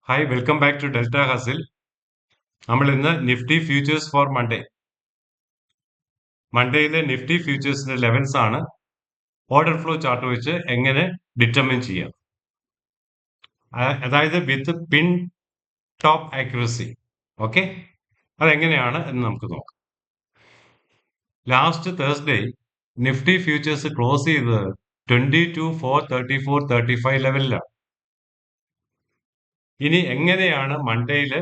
Hi welcome back to Delta Hustle. നമ്മൾ ഇന്ന് Nifty futures for മൺഡേയിലെ നിഫ്റ്റി ഫ്യൂച്ചേഴ്സിന്റെ ലെവൽസ് ആണ് ഓർഡർ ഫ്ലോ ചാർട്ട് വെച്ച് എങ്ങനെ ഡിറ്റർമിൻ ചെയ്യാം, അതായത് with pin top accuracy. Okay, അതെങ്ങനെയാണ് എന്ന് നമുക്ക് നോക്കാം. Last Thursday Nifty futures close ചെയ്തത് 22,434-35 ലെവലിലാണ്. ഇനി എങ്ങനെയാണ് മൺഡേയില്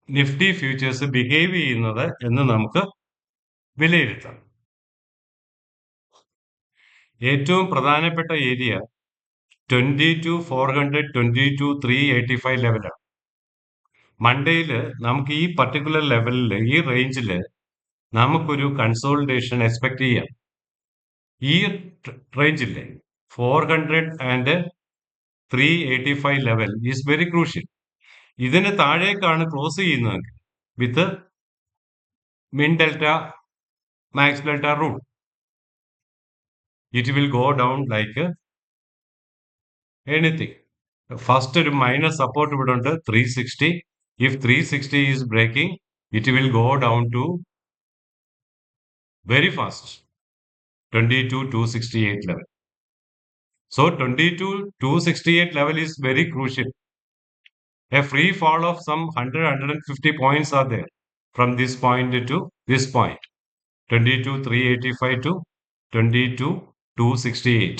നിഫ്റ്റി ഫ്യൂച്ചേഴ്സ് ബിഹേവ് ചെയ്യുന്നത് എന്ന് നമുക്ക് വിലയിരുത്താം. ഏറ്റവും പ്രധാനപ്പെട്ട ഏരിയ 22,400, 22,385 ലെവലാണ്. മൺഡേയില് നമുക്ക് ഈ പർട്ടിക്കുലർ ലെവലിൽ, ഈ റേഞ്ചിൽ നമുക്കൊരു കൺസോളിഡേഷൻ എക്സ്പെക്ട് ചെയ്യാം. ഈ റേഞ്ചിലെ 400 and 385 level is very crucial. ഇതിന് താഴേക്കാണ് ക്ലോസ് ചെയ്യുന്നത് with min delta max delta rule, it will go down like anything. First ഒരു മൈനസ് സപ്പോർട്ട് ഇവിടെ ഉണ്ട് 360. If 360 is breaking, it will go down to very fast 22,268 level. So 22,268 level is very crucial. A free fall of some 100-150 points are there from this point to this point, 22,385 to 22,268.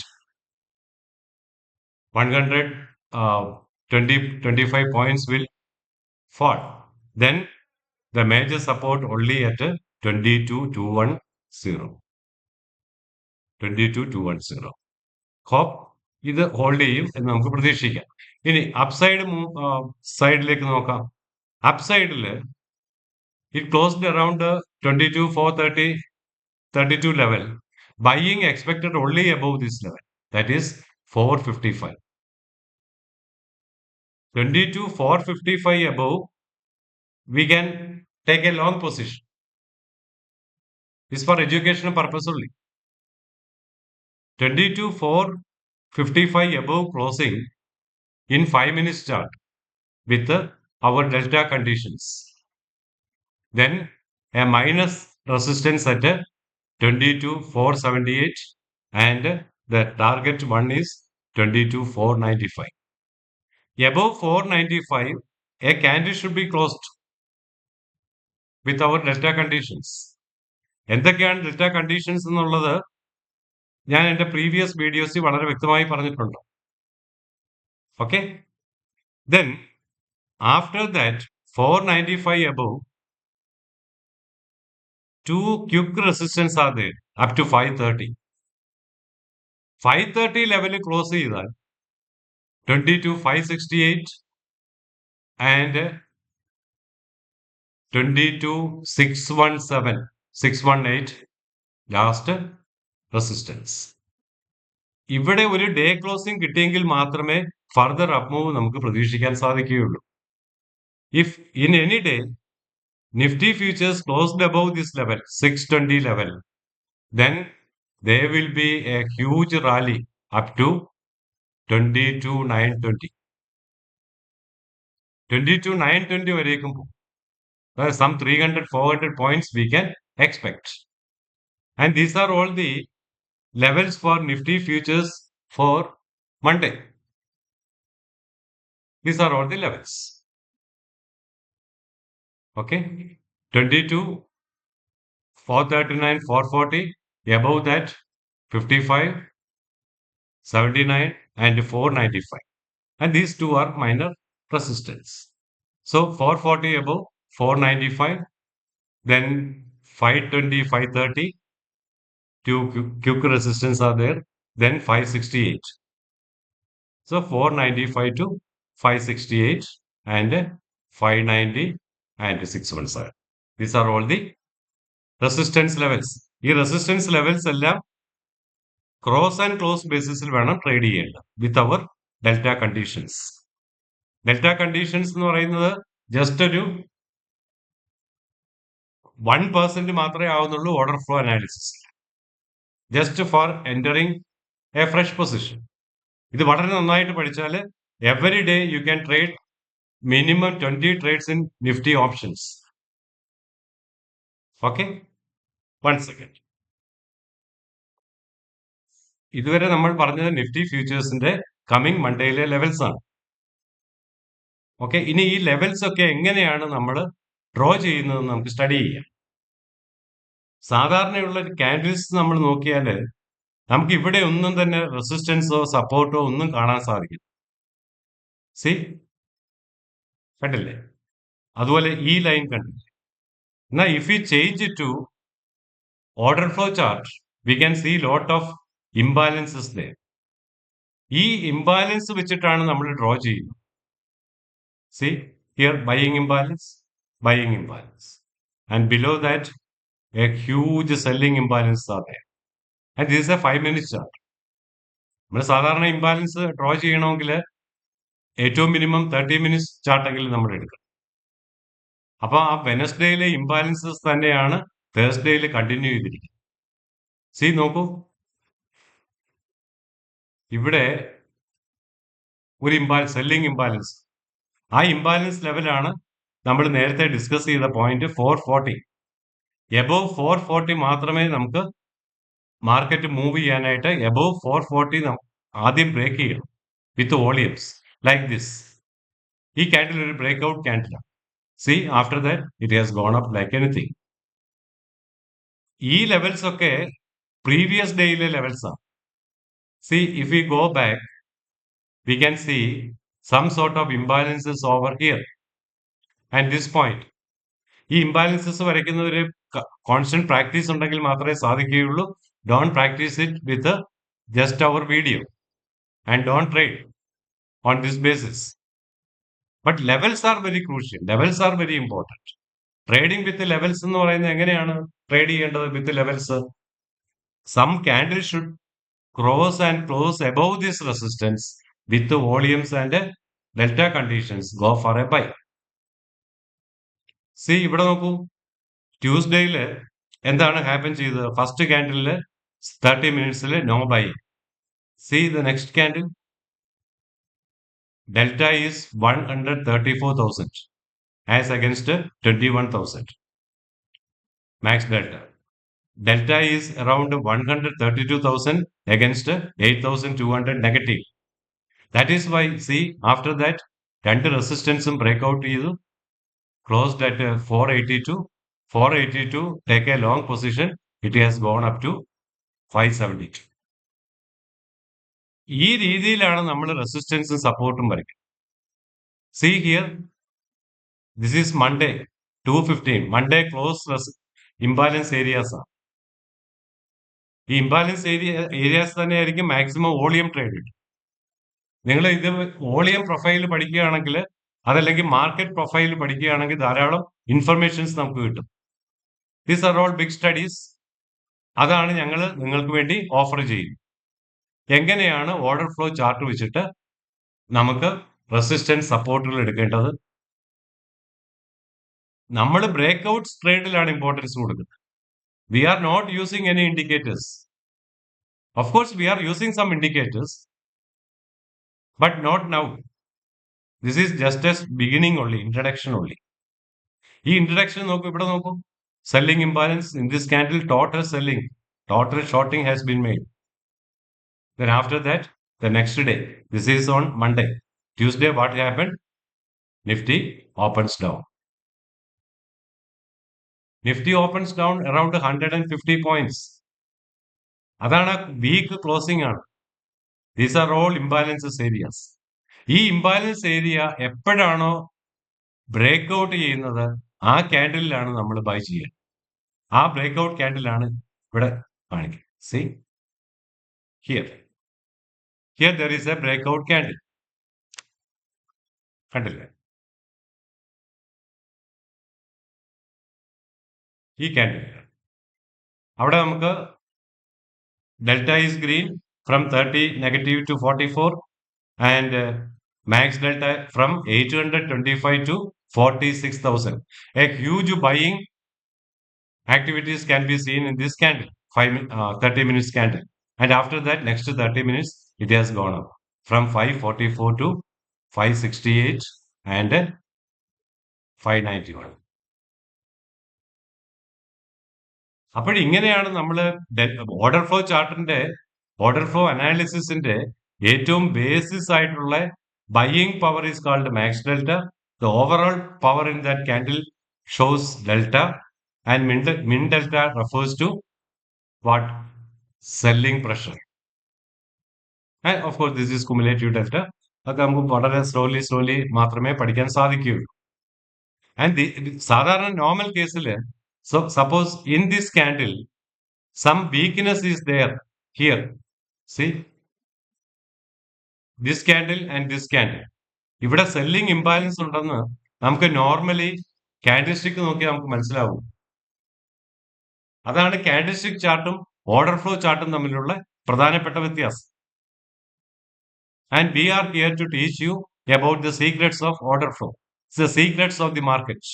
125 points will fall. Then the major support only at 22,210. 22,210. Hope ഇത് hold ചെയ്യും എന്ന് നമുക്ക് പ്രതീക്ഷിക്കാം. ഇനി upside സൈഡിലേക്ക് നോക്കാം. അപ്സൈഡിൽ it closed around 22,430, 32 ലെവൽ. Buying expected only above this level, that is 455. 22,455 above, we can take a long position. This for educational purpose only. 22,455 above closing in 5 minutes chart with our delta conditions. Then a minus resistance at 22,478 and the target one is 22,495. Above 495, a candle should be closed with our delta conditions. എന്തൊക്കെയാണ് delta conditions എന്നുള്ളത് ഞാൻ എൻ്റെ previous വീഡിയോസിൽ വളരെ വ്യക്തമായി പറഞ്ഞിട്ടുണ്ട്. Okay, then after that 495 above, two quick resistance are there up to 530. 530 ലെവലിൽ close ചെയ്താൽ 22,568 and 22,617, 618 ലാസ്റ്റ് റെസിസ്റ്റൻസ്. ഇവിടെ ഒരു ഡേ ക്ലോസിംഗ് കിട്ടിയെങ്കിൽ മാത്രമേ ഫർദർ അപ്പ് മൂവ് നമുക്ക് പ്രതീക്ഷിക്കാൻ സാധിക്കുകയുള്ളൂ. If in any day Nifty futures closed above this level 620 level, then there will be a huge rally up to 22,920. 22,920 വരേക്കും പോകും. Some 300-400 points we can expect. And these are all the levels for Nifty futures for Monday. These are all the levels. Okay, 22,439, 440, above that 55, 79 and 495. And these two are minor resistance. So 440 above, 495, then 520, 530, two quick resistance are there, then 568. So 495 to 568 and 590 and 617. These are all the resistance levels. ഈ resistance levels എല്ലാം cross and close ബേസിസിൽ വേണം trade ചെയ്യേണ്ടത് with our delta conditions. Delta conditions എന്ന് പറയുന്നത് just ഒരു 1% മാത്രമേ ആവുന്നുള്ളൂ order flow analysis, just for entering a fresh position. ഇത് വളരെ നന്നായിട്ട് പഠിച്ചാൽ Every day you can trade minimum 20 trades in Nifty options. Okay? 1 second. ഇതുവരെ നമ്മൾ പറഞ്ഞത് നിഫ്റ്റി ഫ്യൂച്ചേഴ്സിന്റെ കമ്മിങ് മൺഡേയിലെ ലെവൽസ് ആണ്. ഓക്കെ, ഇനി ഈ ലെവൽസ് ഒക്കെ എങ്ങനെയാണ് നമ്മൾ ഡ്രോ ചെയ്യുന്നതെന്ന് നമുക്ക് സ്റ്റഡി ചെയ്യാം. സാധാരണയുള്ള ക്യാൻഡിൽസ് നമ്മൾ നോക്കിയാൽ നമുക്ക് ഇവിടെ ഒന്നും തന്നെ റെസിസ്റ്റൻസോ സപ്പോർട്ടോ ഒന്നും കാണാൻ സാധിക്കും. സി, കണ്ടില്ലേ? അതുപോലെ ഈ ലൈൻ കണ്ടില്ലേ? എന്നാൽ if you change to order flow chart we can see lot of imbalances there. ഈ ഇംബാലൻസ് വെച്ചിട്ടാണ് നമ്മൾ ഡ്രോ ചെയ്യുന്നത്. See here, buying imbalance, and below that a huge selling imbalance are there, and this is a 5 minute chart. നമ്മൾ സാധാരണ imbalance draw ചെയ്യണമെങ്കിൽ ഏറ്റവും minimum 30 minutes ചാർട്ടെങ്കിലും നമ്മൾ എടുക്കണം. അപ്പൊ ആ വെനസ്ഡേയിലെ ഇംബാലൻസസ് തന്നെയാണ് തേഴ്സ്ഡേയിൽ കണ്ടിന്യൂ ചെയ്തിരിക്കുന്നത്. സി, നോക്കൂ, ഇവിടെ ഒരു സെല്ലിംഗ് ഇംബാലൻസ്. ആ ഇംബാലൻസ് ലെവലാണ് നമ്മൾ നേരത്തെ ഡിസ്കസ് ചെയ്ത പോയിന്റ് 440. എബോവ് 440 മാത്രമേ നമുക്ക് മാർക്കറ്റ് മൂവ് ചെയ്യാനായിട്ട് എബോവ് 440 ആദ്യം ബ്രേക്ക് ചെയ്യണം വിത്ത് വോളിയംസ് ലൈക്ക് ദിസ്. ഈ ക്യാൻഡിൽ ഒരു ബ്രേക്ക് ഔട്ട് ക്യാൻഡിലാണ്. See, after that it has gone up like anything. ഈ ലെവൽസ് ഒക്കെ പ്രീവിയസ് ഡേയിലെ ലെവൽസ് ആണ്. See, if you go back we can see some sort of imbalances over here and this point. ഈ imbalances വരയ്ക്കുന്ന ഒരു constant practice ഉണ്ടെങ്കിൽ മാത്രമേ സാധിക്കുകയുള്ളൂ. Don't practice it with just our video and don't trade on this basis. But levels are very crucial, levels are very important. Trading with levels എന്ന് പറയുന്നത് എങ്ങനെയാണ് trade ചെയ്യേണ്ടത് with levels? Some candle should cross and close above this resistance with the volumes and delta conditions. Go for a buy. See, ഇവിടെ നോക്കൂ, ട്യൂസ്ഡേയിൽ എന്താണ് happen ചെയ്തത്? First ക്യാൻഡിലില് 30 minutes no buy. See the next candle, delta is 134,000 as against 21,000 max delta. Delta is around 132,000 against 8,200 negative. That is why, see, after that, രണ്ട് റെസിസ്റ്റൻസും break out ചെയ്തു, closed at 482. 482, take a long position, it has gone up to 572. ഈ രീതിയിലാണ് നമ്മൾ റെസിസ്റ്റൻസും സപ്പോർട്ടും വരയ്ക്കുന്നത്. C here, this is Monday 2:15. Monday close imbalance areas ആണ്. ഈ ഇംബാലൻസ് ഏരിയാസ് തന്നെയായിരിക്കും മാക്സിമം വോളിയം ട്രേഡ്. നിങ്ങൾ ഇത് വോളിയം പ്രൊഫൈൽ പഠിക്കുകയാണെങ്കിൽ, അതല്ലെങ്കിൽ മാർക്കറ്റ് പ്രൊഫൈൽ പഠിക്കുകയാണെങ്കിൽ ധാരാളം ഇൻഫർമേഷൻസ് നമുക്ക് കിട്ടും. These are all big studies. അതാണ് ഞങ്ങൾ നിങ്ങൾക്ക് വേണ്ടി ഓഫർ ചെയ്യും. എങ്ങനെയാണ് ഓർഡർ ഫ്ലോ ചാർട്ട് വെച്ചിട്ട് നമുക്ക് റെസിസ്റ്റൻസ് സപ്പോർട്ടുകൾ എടുക്കേണ്ടത്? നമ്മൾ ബ്രേക്ക് ഔട്ട് ട്രേഡിലാണ് ഇമ്പോർട്ടൻസ് കൊടുക്കുന്നത്. We are not using any indicators. Of course, we are using some indicators, but not now. This is just as beginning only, introduction only. ഈ introduction നോക്കൂ, ഇവിടെ നോക്കൂ, selling imbalance in this candle, total selling, total shorting has been made. Then after that, the next day, this is on Monday. Tuesday, what happened? Nifty opens down. Nifty opens down around 150 points. അതാണ് week closing ആണ്. These are all imbalances areas. ഈ imbalance area എപ്പോഴാണോ break out ചെയ്യുന്നത് ആ ക്യാൻഡിലാണ് നമ്മൾ by ചെയ്യുക. ആ break out ക്യാൻഡിലാണ് ഇവിടെ കാണിക്കുക. See here, here there is a break out candle. കണ്ടില്ലേ? ഈ ക്യാൻഡിൽ അവിടെ നമുക്ക് delta is green from 30 negative to 44, and max delta from 825 to 46,000. A huge buying activities can be seen in this candle, 30 minutes candle, and after that next 30 minutes it has gone up from 544 to 568 and 591. അപ്പോൾ ഇങ്ങനെയാണ് നമ്മൾ order flow അനാലിസിസിന്റെ ഏറ്റവും basis ആയിട്ടുള്ള buying power is called max delta. The overall power in that candle shows delta and min delta refers to what? Selling pressure. And of course this is cumulative delta. അതൊക്കെ നമുക്ക് വളരെ slowly മാത്രമേ പഠിക്കാൻ സാധിക്കുകയുള്ളൂ. And സാധാരണ normal കേസിൽ suppose in this candle some weakness is there here. See, this candle and this candle. ഇവിടെ selling imbalance ഉണ്ടെന്ന് നമുക്ക് നോർമലി കാൻഡിൽ സ്റ്റിക്ക് നോക്കി നമുക്ക് മനസ്സിലാവും. അതാണ് കാൻഡിൽ സ്റ്റിക്ക് ചാർട്ടും ഓർഡർ ഫ്ലോ ചാർട്ടും തമ്മിലുള്ള പ്രധാനപ്പെട്ട വ്യത്യാസം. And we are here to teach you about the secrets of order flow, the secrets of the market,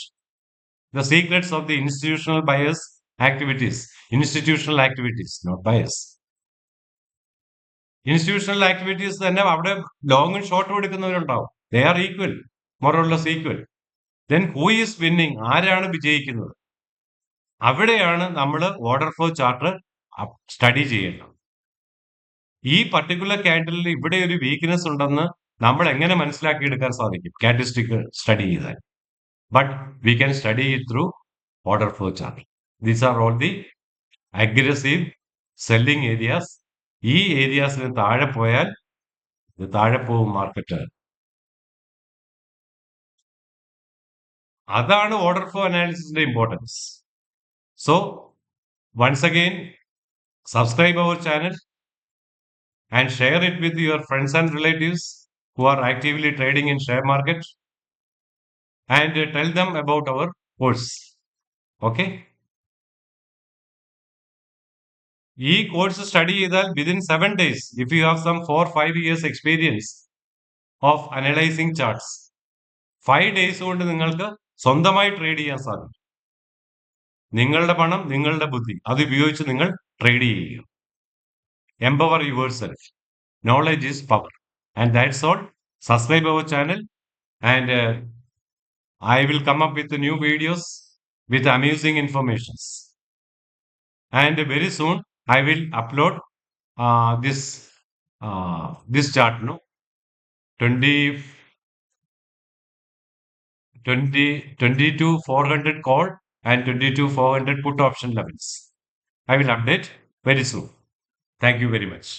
the secrets of the institutional buyers activities, institutional activities, not bias. Institutional activities തന്നെ അവിടെ ലോങ്ങും ഷോർട്ടും എടുക്കുന്നവരുണ്ടാവും. They are equal, more or less equal. Then who is winning? ആരാണ് വിജയിക്കുന്നത്? അവിടെയാണ് നമ്മൾ order flow chart study ചെയ്യേണ്ടത്. ഈ particular കാൻഡിലിൽ ഇവിടെ ഒരു വീക്ക്നെസ് ഉണ്ടെന്ന് നമ്മൾ എങ്ങനെ മനസ്സിലാക്കിയെടുക്കാൻ സാധിക്കും? കാൻഡിൽ സ്റ്റിക്ക് സ്റ്റഡി ചെയ്താൽ. But we can study it through order flow chart. These are all the aggressive selling areas. ഈ ഏരിയാസിന് താഴെ പോയാൽ ഇത് താഴെ പോകും മാർക്കറ്റ്. അതാണ് ഓർഡർ ഫ്ലോ അനാലിസിസിന്റെ importance. So once again, subscribe our channel and share it with your friends and relatives who are actively trading in share market, and tell them about our course. Okay? ഈ course study ചെയ്താൽ within 7 days, if you have some 4-5 years experience of analysing charts, 5 days കൊണ്ട് നിങ്ങൾക്ക് സ്വന്തമായി trade ചെയ്യാൻ സാധിക്കും. നിങ്ങളുടെ പണം, നിങ്ങളുടെ ബുദ്ധി, അത് ഉപയോഗിച്ച് നിങ്ങൾ ട്രേഡ് ചെയ്യുക. Empower yourself. Knowledge is power. And that's all. Subscribe our channel and I will come up with new videos with amusing informations. And very soon I will upload this chart, no? 22,400 call and 22,400 put option levels. I will update very soon. Thank you very much.